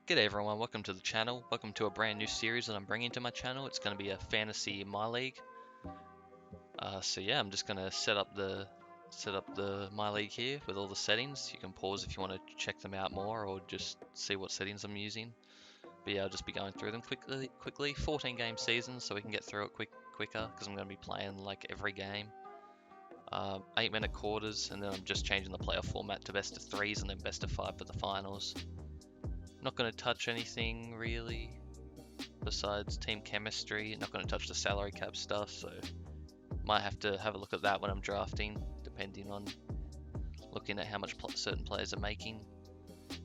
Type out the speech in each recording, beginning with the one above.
G'day everyone, welcome to the channel. Welcome to a brand new series that I'm bringing to my channel. It's going to be a fantasy Myleague. So yeah, I'm just going to set up the Myleague here with all the settings. You can pause if you want to check them out more or just see what settings I'm using. But yeah, I'll just be going through them quickly. 14 game season, so we can get through it quicker because I'm going to be playing like every game. 8-minute quarters, and then I'm just changing the playoff format to best of 3s and then best of 5 for the finals. Not going to touch anything really besides team chemistry. Not going to touch the salary cap stuff, so might have to have a look at that when I'm drafting, depending on looking at how much certain players are making.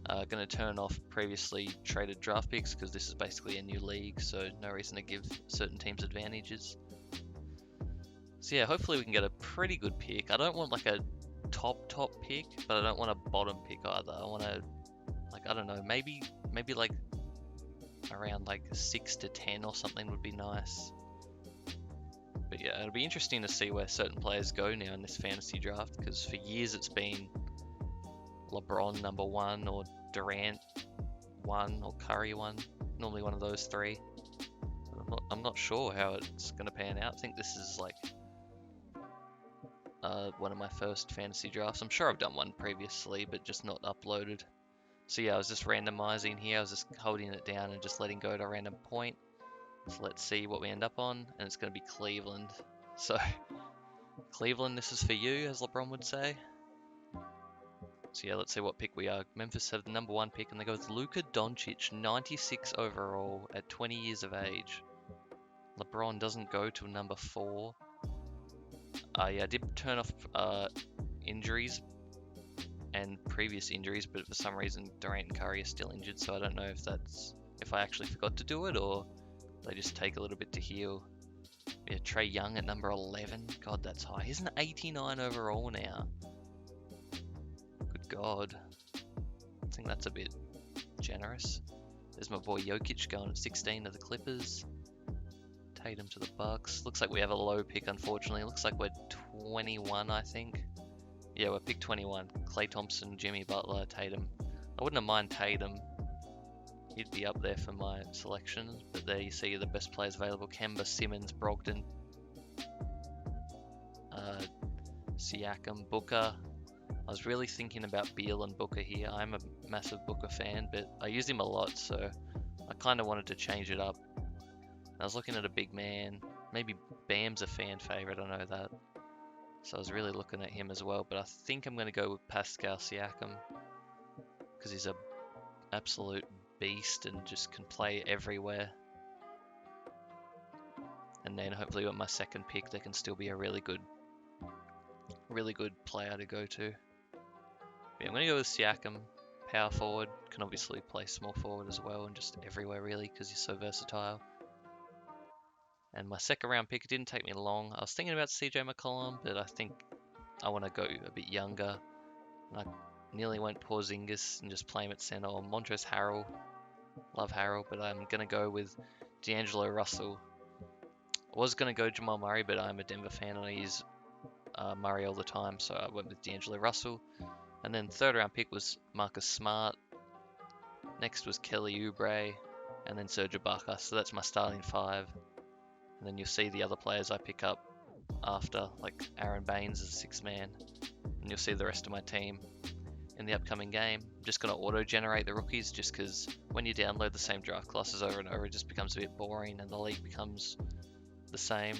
Going to turn off previously traded draft picks because this is basically a new league, so no reason to give certain teams advantages. So yeah, hopefully we can get a pretty good pick. I don't want like a top pick, but I don't want a bottom pick either. I want to, like, I don't know, maybe like around like 6 to 10 or something would be nice. But yeah, it'll be interesting to see where certain players go now in this fantasy draft, because for years it's been LeBron number 1 or Durant 1 or Curry 1, normally one of those three. I'm not sure how it's going to pan out. I think this is like one of my first fantasy drafts. I'm sure I've done one previously, but just not uploaded. So yeah, I was just randomizing here. I was just holding it down and just letting go to a random point. So let's see what we end up on, and it's going to be Cleveland. So Cleveland, this is for you, as LeBron would say. So yeah, let's see what pick we are. Memphis have the number 1 pick, and they go with Luka Doncic, 96 overall at 20 years of age. LeBron doesn't go to number 4. Yeah, I did turn off injuries and previous injuries, but for some reason Durant and Curry are still injured, so I don't know if I actually forgot to do it or they just take a little bit to heal. Yeah, Trae Young at number 11. God, that's high. He's an 89 overall now. Good God. I think that's a bit generous. There's my boy Jokic going at 16 to the Clippers. Tatum to the Bucks. Looks like we have a low pick, unfortunately. Looks like we're 21, I think. Yeah, we're pick 21. Klay Thompson, Jimmy Butler, Tatum. I wouldn't have mind Tatum. He'd be up there for my selections. But there you see the best players available. Kemba, Simmons, Brogdon, Siakam, Booker. I was really thinking about Beal and Booker here. I'm a massive Booker fan, but I use him a lot, so I kind of wanted to change it up. I was looking at a big man. Maybe Bam's a fan favorite, I know that. So I was really looking at him as well, but I think I'm going to go with Pascal Siakam because he's an absolute beast and just can play everywhere. And then hopefully with my second pick, there can still be a really good player to go to. But yeah, I'm going to go with Siakam, power forward. Can obviously play small forward as well and just everywhere really because he's so versatile. And my second round pick, it didn't take me long. I was thinking about CJ McCollum, but I think I want to go a bit younger. And I nearly went Porzingis and just play him at center. Or Montrezl Harrell. Love Harrell, but I'm going to go with D'Angelo Russell. I was going to go Jamal Murray, but I'm a Denver fan and I use Murray all the time, so I went with D'Angelo Russell. And then third round pick was Marcus Smart. Next was Kelly Oubre, and then Serge Ibaka. So that's my starting 5. And then you'll see the other players I pick up after, like Aaron Baines as a 6th man. And you'll see the rest of my team in the upcoming game. I'm just going to auto-generate the rookies just because when you download the same draft classes over and over, it just becomes a bit boring and the league becomes the same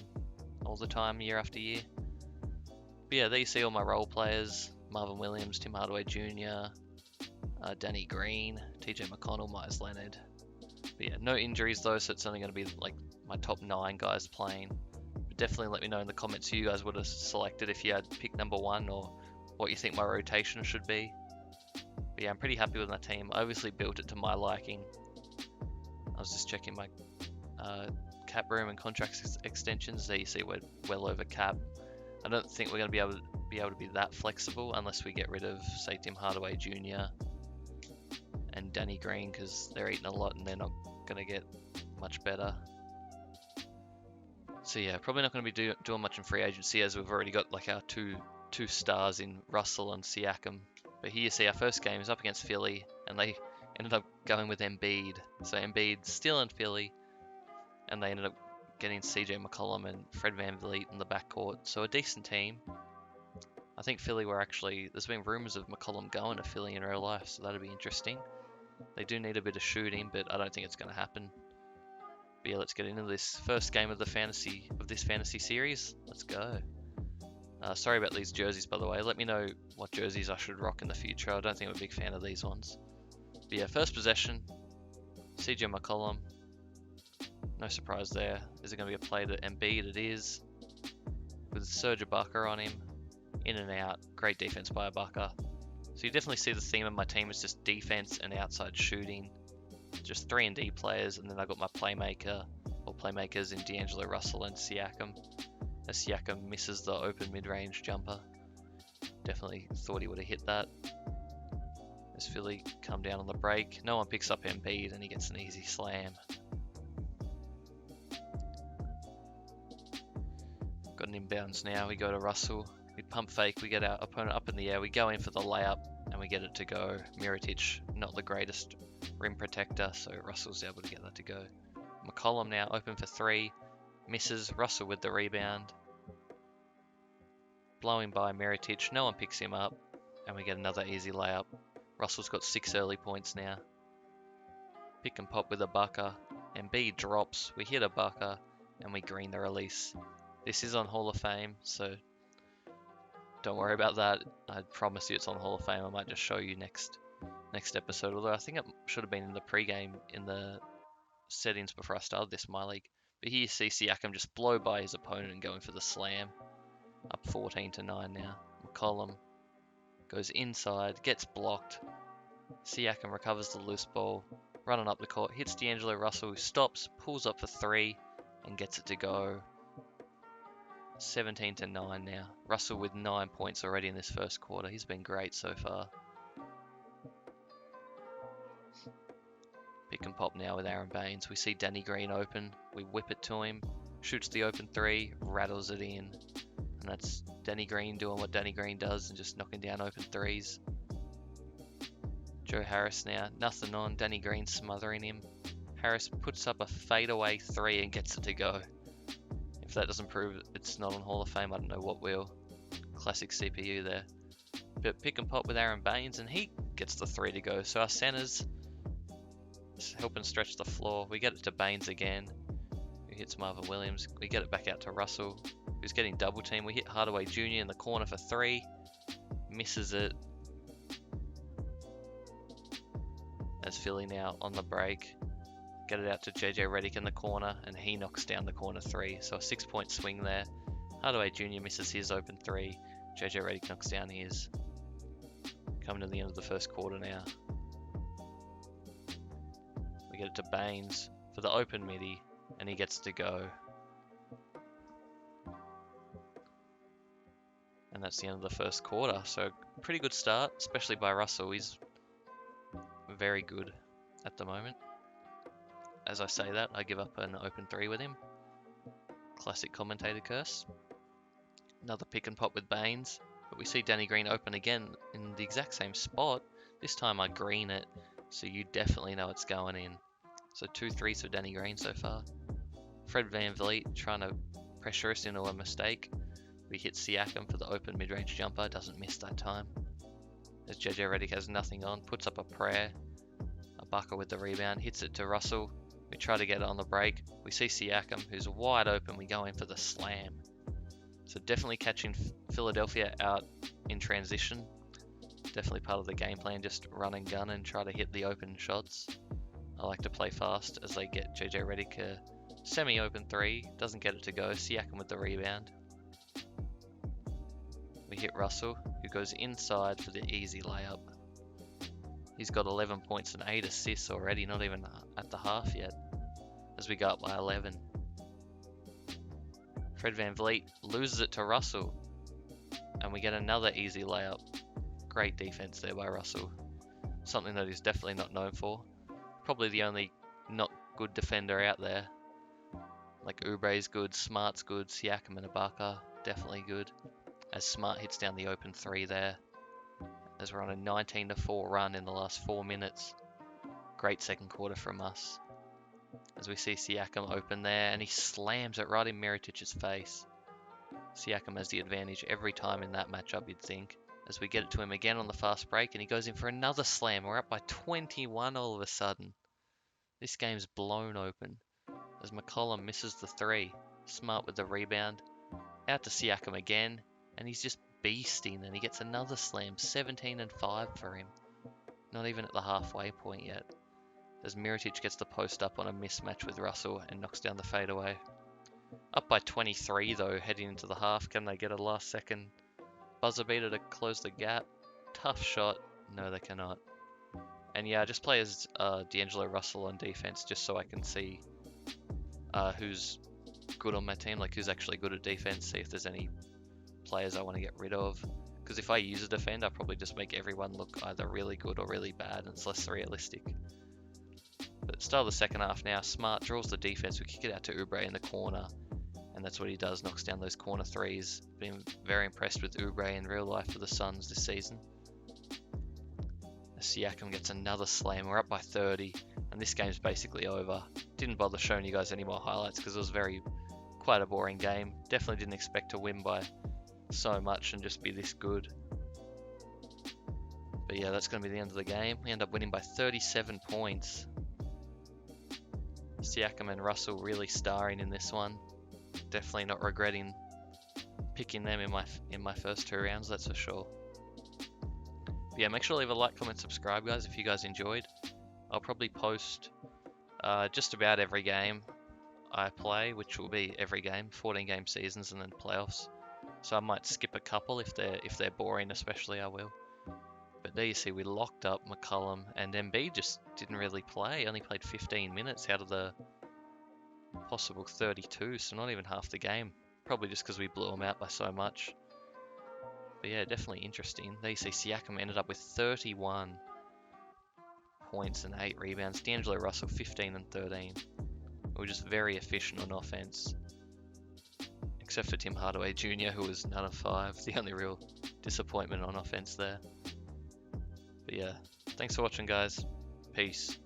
all the time, year after year. But yeah, there you see all my role players. Marvin Williams, Tim Hardaway Jr., Danny Green, TJ McConnell, Myers Leonard. But yeah, no injuries though, so it's only going to be like my top 9 guys playing. But definitely let me know in the comments who you guys would have selected if you had pick number 1 or what you think my rotation should be. But yeah, I'm pretty happy with my team. I obviously built it to my liking. I was just checking my cap room and contract extensions. There you see we're well over cap. I don't think we're going to be able to be that flexible unless we get rid of, say, Tim Hardaway Jr. and Danny Green, because they're eating a lot and they're not going to get much better. So yeah, probably not going to be doing much in free agency as we've already got like our two stars in Russell and Siakam. But here you see our first game is up against Philly, and they ended up going with Embiid. So Embiid still in Philly, and they ended up getting CJ McCollum and Fred VanVleet in the backcourt. So a decent team. I think Philly were actually, there's been rumours of McCollum going to Philly in real life, so that'd be interesting. They do need a bit of shooting, but I don't think it's going to happen. But yeah, let's get into this first game of this fantasy series. Let's go. Sorry about these jerseys, by the way. Let me know what jerseys I should rock in the future. I don't think I'm a big fan of these ones. But yeah, first possession, CJ McCollum. No surprise there. Is it going to be a play to Embiid? It is. With Serge Ibaka on him. In and out. Great defense by Ibaka. So you definitely see the theme of my team is just defense and outside shooting. Just 3-and-D players, and then I got my playmakers in D'Angelo Russell and Siakam. As Siakam misses the open mid-range jumper. Definitely thought he would have hit that. As Philly come down on the break. No one picks up Embiid, and he gets an easy slam. Got an inbounds now. We go to Russell. We pump fake. We get our opponent up in the air. We go in for the layup, and we get it to go. Mirotic, not the greatest rim protector, so Russell's able to get that to go. McCollum now open for 3. Misses. Russell with the rebound. Blowing by Mirotic. No one picks him up, and we get another easy layup. Russell's got 6 early points now. Pick and pop with Ibaka. Embiid drops. We hit Ibaka, and we green the release. This is on Hall of Fame, so don't worry about that. I promise you it's on Hall of Fame. I might just show you next episode. Although I think it should have been in the pre-game in the settings before I started this Myleague. But here you see Siakam just blow by his opponent and going for the slam. Up 14-9 now. McCollum goes inside, gets blocked. Siakam recovers the loose ball, running up the court, hits D'Angelo Russell, who stops, pulls up for 3, and gets it to go. 17-9 now. Russell with 9 points already in this first quarter. He's been great so far. Pick and pop now with Aaron Baines. We see Danny Green open. We whip it to him. Shoots the open 3. Rattles it in. And that's Danny Green doing what Danny Green does and just knocking down open 3s. Joe Harris now. Nothing on. Danny Green smothering him. Harris puts up a fadeaway 3 and gets it to go. If that doesn't prove it's not on Hall of Fame, I don't know what will. Classic CPU there. But pick and pop with Aaron Baines, and he gets the 3 to go. So our centers helping stretch the floor. We get it to Baines again, who hits Marvin Williams. We get it back out to Russell, who's getting double team. We hit Hardaway Jr. in the corner for 3. Misses it. As Philly now on the break. Get it out to JJ Redick in the corner, and he knocks down the corner 3. So a 6-point swing there. Hardaway Jr. misses his open 3. JJ Redick knocks down his. Coming to the end of the first quarter now. We get it to Baines for the open midi, and he gets to go. And that's the end of the first quarter. So pretty good start, especially by Russell. He's very good at the moment. As I say that, I give up an open 3 with him. Classic commentator curse. Another pick and pop with Baines. But we see Danny Green open again in the exact same spot. This time I green it, so you definitely know it's going in. So 2 3s for Danny Green so far. Fred VanVleet trying to pressure us into a mistake. We hit Siakam for the open mid-range jumper. Doesn't miss that time. As JJ Redick has nothing on. Puts up a prayer. Ibaka with the rebound. Hits it to Russell. We try to get it on the break. We see Siakam, who's wide open. We go in for the slam. So definitely catching Philadelphia out in transition. Definitely part of the game plan, just run and gun and try to hit the open shots. I like to play fast as they get JJ Redick a semi-open 3. Doesn't get it to go. Siakam with the rebound. We hit Russell, who goes inside for the easy layup. He's got 11 points and 8 assists already, not even at the half yet, as we go up by 11. Fred VanVleet loses it to Russell, and we get another easy layup. Great defense there by Russell. Something that he's definitely not known for. Probably the only not good defender out there. Like Oubre's good, Smart's good, Siakam and Ibaka definitely good. As Smart hits down the open 3 there. As we're on a 19-4 run in the last 4 minutes. Great second quarter from us. As we see Siakam open there, and he slams it right in Mirotic's face. Siakam has the advantage every time in that matchup, you'd think. As we get it to him again on the fast break, and he goes in for another slam. We're up by 21 all of a sudden. This game's blown open. As McCollum misses the three. Smart with the rebound. Out to Siakam again, and he's just beasting, and he gets another slam. 17 and 5 for him. Not even at the halfway point yet. As Mirotic gets the post up on a mismatch with Russell and knocks down the fadeaway. Up by 23 though, heading into the half. Can they get a last second buzzer beater to close the gap? Tough shot. No, they cannot. And yeah, I just play as D'Angelo Russell on defense just so I can see who's good on my team, like who's actually good at defense, see if there's any players I want to get rid of. Because if I use a defender, I'll probably just make everyone look either really good or really bad, and it's less realistic. But start of the second half now. Smart draws the defense. We kick it out to Oubre in the corner, and that's what he does, knocks down those corner threes. Been very impressed with Oubre in real life for the Suns this season. Siakam gets another slam. We're up by 30, and this game's basically over. Didn't bother showing you guys any more highlights because it was quite a boring game. Definitely didn't expect to win by so much and just be this good. But yeah, that's going to be the end of the game. We end up winning by 37 points. Siakam and Russell really starring in this one. Definitely not regretting picking them in my first 2 rounds, that's for sure. But yeah, make sure to leave a like, comment, subscribe, guys, if you guys enjoyed. I'll probably post just about every game I play, which will be every game, 14 game seasons and then playoffs. So I might skip a couple if they're boring, especially I will. But there you see, we locked up McCollum, and Embiid just didn't really play. Only played 15 minutes out of the possible 32, so not even half the game. Probably just because we blew him out by so much. But yeah, definitely interesting. There you see Siakam ended up with 31 points and 8 rebounds. D'Angelo Russell 15 and 13. We were just very efficient on offense. Except for Tim Hardaway Jr., who was none of 5. The only real disappointment on offense there. But yeah, thanks for watching, guys. Peace.